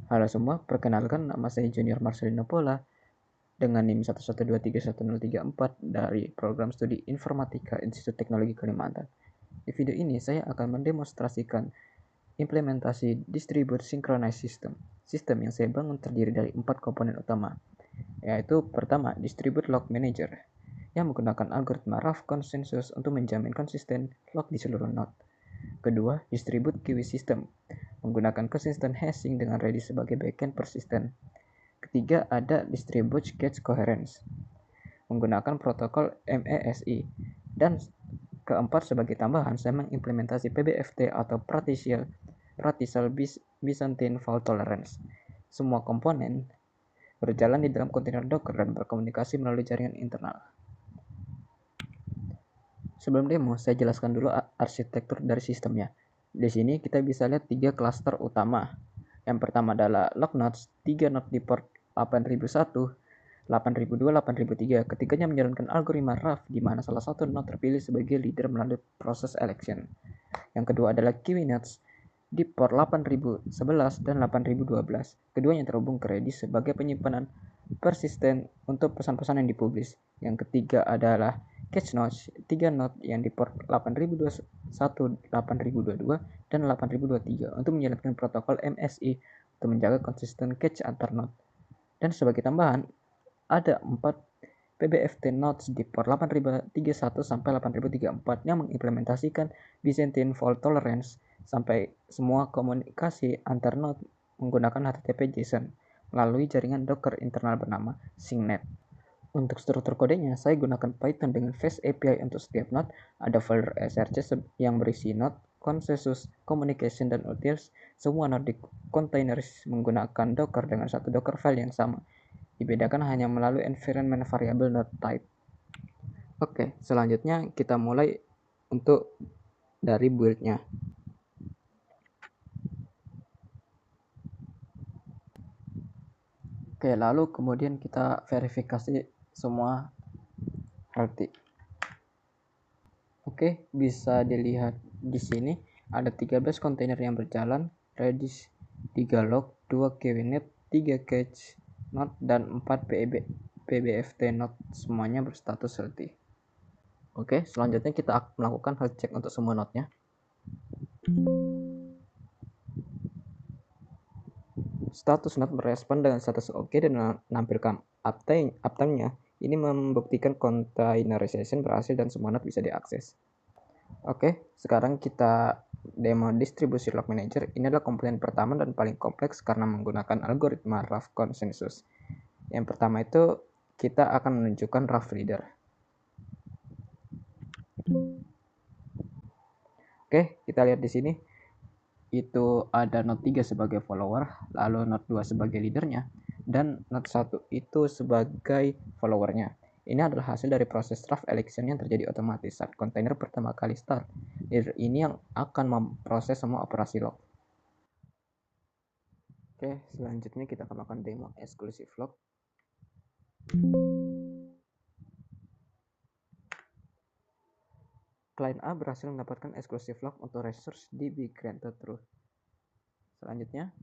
Halo semua, perkenalkan nama saya Junior Marcelino Pola dengan NIM 112311034 dari Program Studi Informatika Institut Teknologi Kalimantan. Di video ini saya akan mendemonstrasikan implementasi Distributed Synchronized System. Sistem yang saya bangun terdiri dari 4 komponen utama, yaitu pertama, Distributed Log Manager, yang menggunakan algoritma Raft Consensus untuk menjamin konsisten log di seluruh node. Kedua, Distributed Queue System, menggunakan consistent hashing dengan Redis sebagai backend persisten. Ketiga, ada Distributed Cache Coherence, menggunakan protokol MESI. Dan keempat, sebagai tambahan, saya mengimplementasi PBFT atau Practical Byzantine Fault Tolerance. Semua komponen berjalan di dalam kontainer Docker dan berkomunikasi melalui jaringan internal. Sebelum demo, saya jelaskan dulu arsitektur dari sistemnya. Di sini kita bisa lihat 3 klaster utama. Yang pertama adalah log nodes, 3 node di port 8001, 8002, 8003. Ketiganya menjalankan algoritma Raft, di mana salah satu node terpilih sebagai leader melalui proses election. Yang kedua adalah queue nodes di port 8011 dan 8012. Keduanya terhubung ke Redis sebagai penyimpanan persisten untuk pesan-pesan yang dipublish. Yang ketiga adalah cache nodes, 3 node yang di port 8021, 8022, dan 8023 untuk menjalankan protokol MSI untuk menjaga konsisten cache antar node. Dan sebagai tambahan, ada 4 PBFT nodes di port 8031 sampai 8034 yang mengimplementasikan Byzantine Fault Tolerance sampai semua komunikasi antar node menggunakan HTTP JSON melalui jaringan Docker internal bernama SyncNet. Untuk struktur kodenya, saya gunakan Python dengan Fast API untuk setiap node. Ada folder src yang berisi node, consensus, communication, dan utils. Semua node di containers menggunakan Docker dengan satu Docker file yang sama. Dibedakan hanya melalui environment variable node type. Oke, selanjutnya kita mulai untuk dari build-nya. Oke, lalu kemudian kita verifikasi semua healthy. Oke, bisa dilihat di sini ada 13 kontainer yang berjalan, Redis 3 log, 2 KWNet, 3 cache node, dan 4 PBFT node, semuanya berstatus healthy. Oke, selanjutnya kita melakukan health check untuk semua node-nya. Status node merespon dengan status OK dan menampilkan uptime-nya. Ini membuktikan containerization berhasil dan semua node bisa diakses. Oke, sekarang kita demo distribusi log manager. Ini adalah komponen pertama dan paling kompleks karena menggunakan algoritma Raft Consensus. Yang pertama itu kita akan menunjukkan Raft Reader. Oke, kita lihat di sini. Itu ada node 3 sebagai follower, lalu node 2 sebagai leadernya, dan node 1 itu sebagai followernya. Ini adalah hasil dari proses Raft election yang terjadi otomatis saat kontainer pertama kali start. Leader ini yang akan memproses semua operasi log. Oke, selanjutnya kita akan melakukan demo exclusive log. Klien A berhasil mendapatkan exclusive log untuk resource DB granted true. Selanjutnya,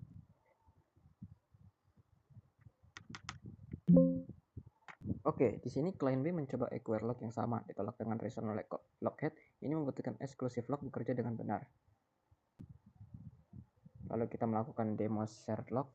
oke, di sini klien B mencoba acquire log yang sama, ditolak dengan relational loghead. Ini membuktikan exclusive log bekerja dengan benar. Lalu kita melakukan demo shared log.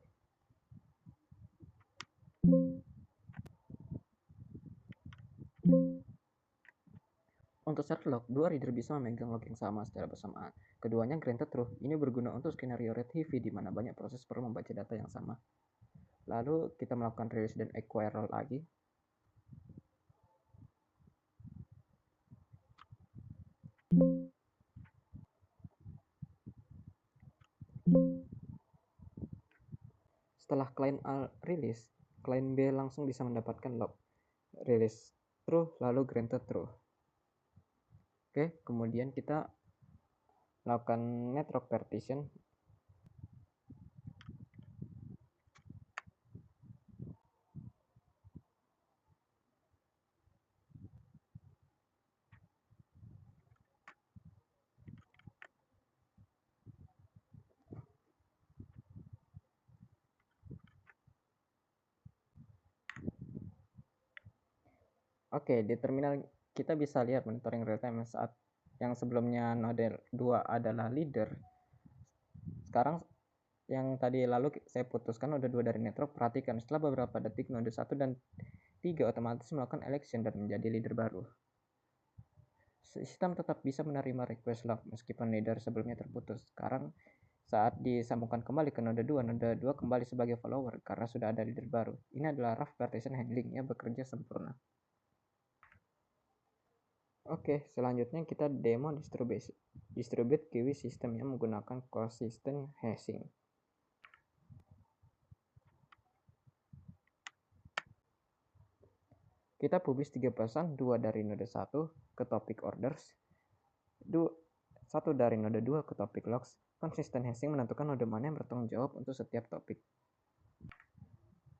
Untuk shared log, dua reader bisa memegang log yang sama secara bersamaan. Keduanya granted true. Ini berguna untuk skenario rate heavy di mana banyak proses perlu membaca data yang sama. Lalu kita melakukan release dan acquire lagi. Setelah klien A rilis, klien B langsung bisa mendapatkan log release true lalu granted true. Oke, kemudian kita melakukan network partition. Oke, di terminal kita bisa lihat monitoring real time saat yang sebelumnya node 2 adalah leader. Sekarang yang tadi lalu saya putuskan node 2 dari network, perhatikan setelah beberapa detik node 1 dan 3 otomatis melakukan election dan menjadi leader baru. Sistem tetap bisa menerima request log meskipun leader sebelumnya terputus. Sekarang saat disambungkan kembali ke node 2, node 2 kembali sebagai follower karena sudah ada leader baru. Ini adalah rough partition handling yang bekerja sempurna. Oke, selanjutnya kita demo distribute kiwi system yang menggunakan consistent hashing. Kita publish 3 pesan, 2 dari node 1 ke topic orders, 1 dari node 2 ke topic logs. Consistent hashing menentukan node mana yang bertanggung jawab untuk setiap topik.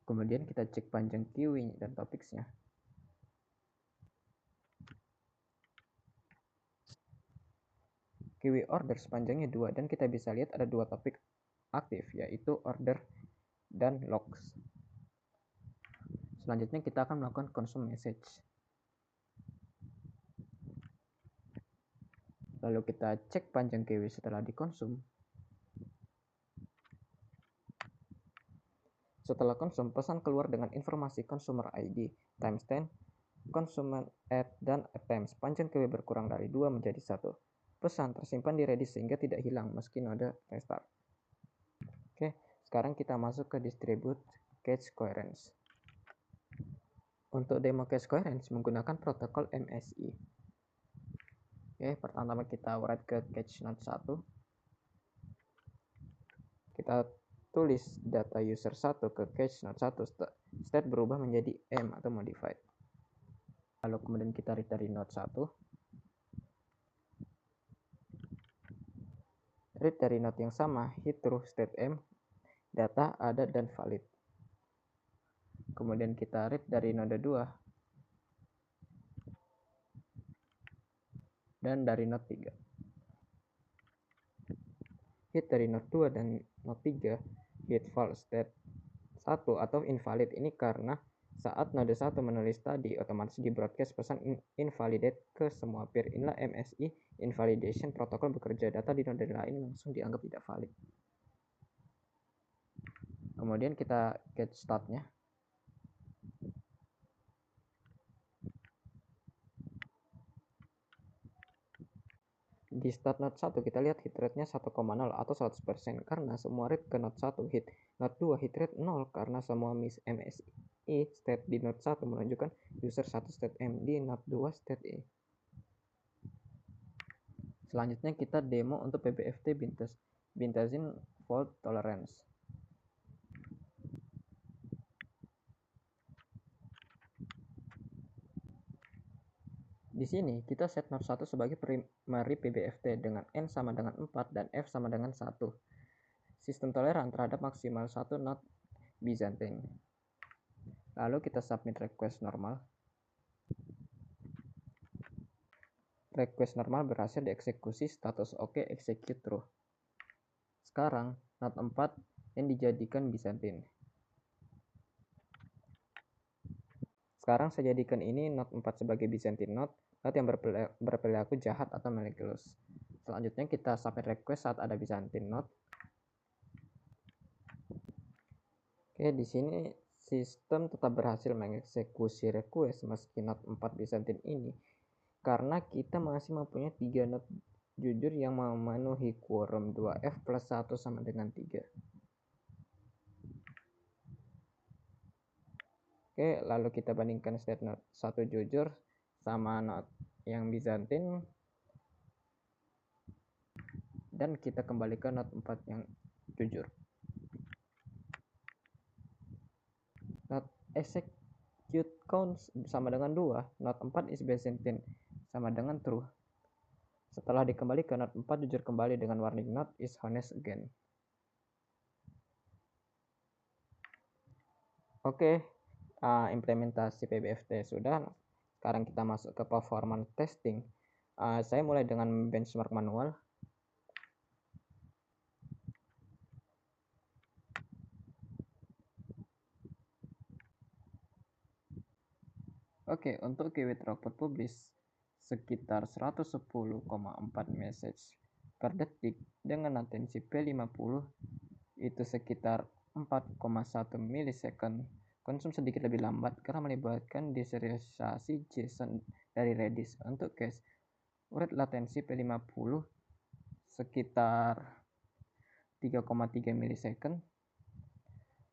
Kemudian kita cek panjang kiwi dan topicsnya. Kiwi order sepanjangnya 2 dan kita bisa lihat ada 2 topik aktif, yaitu order dan logs. Selanjutnya kita akan melakukan consume message. Lalu kita cek panjang kiwi setelah dikonsum. Setelah konsum, pesan keluar dengan informasi consumer ID, timestamp, consumer ad, dan attempts. Panjang kiwi berkurang dari 2 menjadi 1. Pesan tersimpan di Redis sehingga tidak hilang meski node restart. Oke, sekarang kita masuk ke distribute cache coherence. Untuk demo cache coherence menggunakan protokol MSI. Oke, pertama kita write ke cache node 1. Kita tulis data user 1 ke cache node 1, state berubah menjadi M atau modified. Lalu kemudian kita read dari node 1. Read dari node yang sama, hit true state M, data ada dan valid. Kemudian kita read dari node 2 dan dari node 3. Hit dari node 2 dan node 3, hit false state 1 atau invalid. Ini karena saat node 1 menulis tadi, otomatis di broadcast pesan invalidate ke semua peer. Inilah MSI invalidation protokol bekerja, data di node lain langsung dianggap tidak valid. Kemudian kita get startnya. Di start node 1 kita lihat hit rate-nya 1,0 atau 100% karena semua read ke node 1 hit. Node 2 hit rate 0 karena semua MSI state di node 1 menunjukkan user 1 state M, di node 2 state E. Selanjutnya kita demo untuk PBFT Bintazine fault tolerance. Di sini kita set node 1 sebagai primary PBFT dengan N sama dengan 4 dan F sama dengan 1. Sistem toleran terhadap maksimal 1 node Byzantine. Lalu kita submit request normal. Request normal berhasil dieksekusi, status OK, execute true. Sekarang node 4 yang dijadikan Byzantine. Sekarang saya jadikan ini node 4 sebagai Byzantine node yang berperilaku jahat atau malicious. Selanjutnya kita submit request saat ada Byzantine node. Oke, di sini sistem tetap berhasil mengeksekusi request meski node 4 Byzantine ini karena kita masih mempunyai 3 node jujur yang memenuhi quorum 2F plus 1 sama dengan 3. Oke, lalu kita bandingkan state node 1 jujur sama node yang Byzantine dan kita kembalikan node 4 yang jujur. Node execute count sama dengan 2, node 4 is Byzantine sama dengan true. Setelah dikembalikan, node 4 jujur kembali dengan warning node is honest again. Oke, implementasi PBFT sudah. Sekarang kita masuk ke performance testing. Saya mulai dengan benchmark manual. Oke, untuk keyword throughput publish sekitar 110,4 message per detik dengan latensi P50 itu sekitar 4,1 milisecond. Konsum sedikit lebih lambat karena melibatkan deserialisasi JSON dari Redis. Untuk cache, urut latensi P50 sekitar 3,3 milisecond.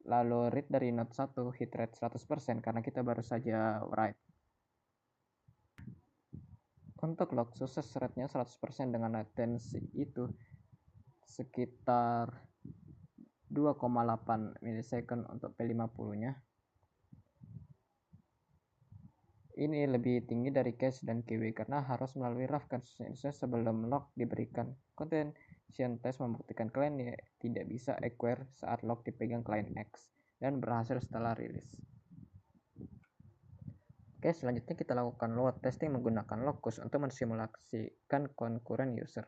Lalu read dari node 1 hit rate 100% karena kita baru saja write. Untuk log sukses rate-nya 100% dengan latensi itu sekitar 2,8 milisecond untuk P50-nya. Ini lebih tinggi dari cache dan kiwi karena harus melalui rough consensus sebelum log diberikan. Contention test membuktikan klien tidak bisa acquire saat log dipegang klien X dan berhasil setelah rilis. Oke, selanjutnya kita lakukan load testing menggunakan Locus untuk mensimulasikan concurrent user.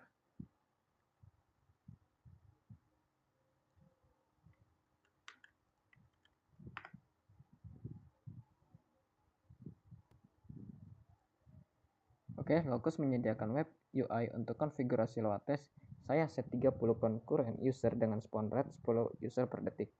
Oke, Locus menyediakan web UI untuk konfigurasi load test. Saya set 30 concurrent user dengan spawn rate 10 user per detik.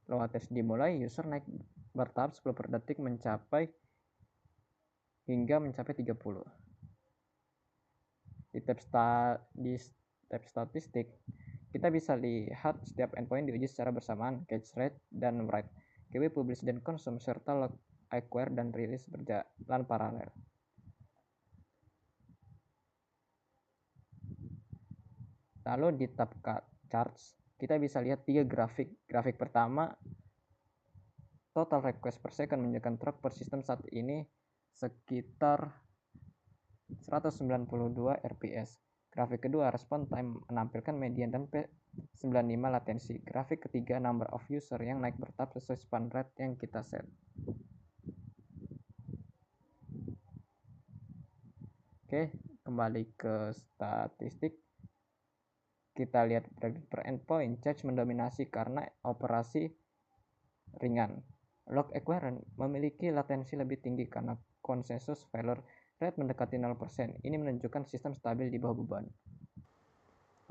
Load test dimulai, user naik bertahap 10 per detik hingga mencapai 30. Di tab statistik, kita bisa lihat setiap endpoint diuji secara bersamaan, catch rate dan write, queue publish dan consume, serta log acquire dan release berjalan paralel. Lalu di tab charts, kita bisa lihat 3 grafik. Grafik pertama, total request per second menunjukkan track per system saat ini sekitar 192 RPS. Grafik kedua, respon time menampilkan median dan P95 latensi. Grafik ketiga, number of user yang naik bertahap sesuai span rate yang kita set. Oke, kembali ke statistik. Kita lihat per endpoint, charge mendominasi karena operasi ringan. Log acquire memiliki latensi lebih tinggi karena konsensus failure rate mendekati 0%. Ini menunjukkan sistem stabil di bawah beban.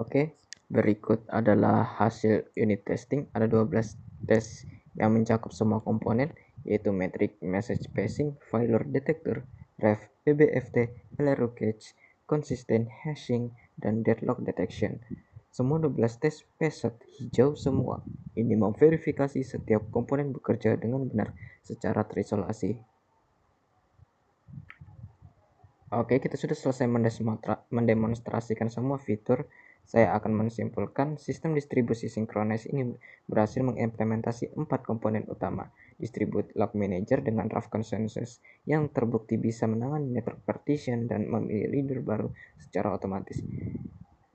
Oke, berikut adalah hasil unit testing. Ada 12 tes yang mencakup semua komponen, yaitu metric message passing, failure detector, ref, PBFT, LRU cache, consistent hashing, dan deadlock detection. Semua 12 tes peset hijau semua. Ini memverifikasi setiap komponen bekerja dengan benar secara terisolasi. Oke, kita sudah selesai mendemonstrasikan semua fitur. Saya akan menyimpulkan sistem distribusi sinkronis ini berhasil mengimplementasi 4 komponen utama. Distribute log manager dengan rough consensus yang terbukti bisa menangani network partition dan memilih leader baru secara otomatis.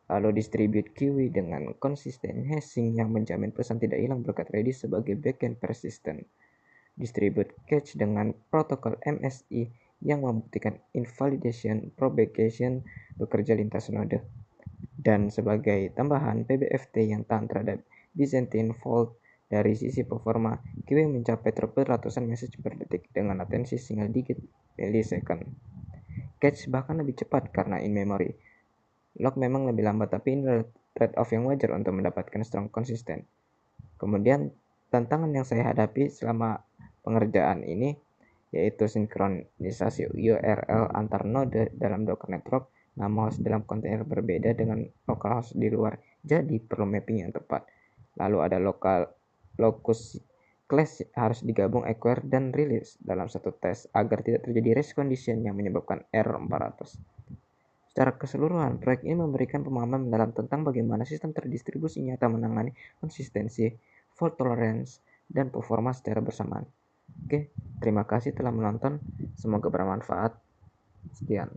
Lalu distribute queue dengan consistent hashing yang menjamin pesan tidak hilang berkat Redis sebagai backend persistent. Distribute cache dengan protokol MSI yang membuktikan invalidation propagation bekerja lintas node. Dan sebagai tambahan, PBFT yang tahan terhadap Byzantine fault. Dari sisi performa, queue mencapai throughput ratusan message per detik dengan latensi single digit millisecond. Cache bahkan lebih cepat karena in memory. Log memang lebih lambat, tapi ini trade-off yang wajar untuk mendapatkan strong konsisten. Kemudian tantangan yang saya hadapi selama pengerjaan ini yaitu sinkronisasi URL antar node dalam Docker Network. Nama host dalam kontainer berbeda dengan localhost di luar, jadi perlu mapping yang tepat. Lalu ada locus class harus digabung acquire dan release dalam satu tes agar tidak terjadi race condition yang menyebabkan error 400. Secara keseluruhan, proyek ini memberikan pemahaman mendalam tentang bagaimana sistem terdistribusi nyata menangani konsistensi, fault tolerance, dan performa secara bersamaan. Oke, terima kasih telah menonton. Semoga bermanfaat. Sekian.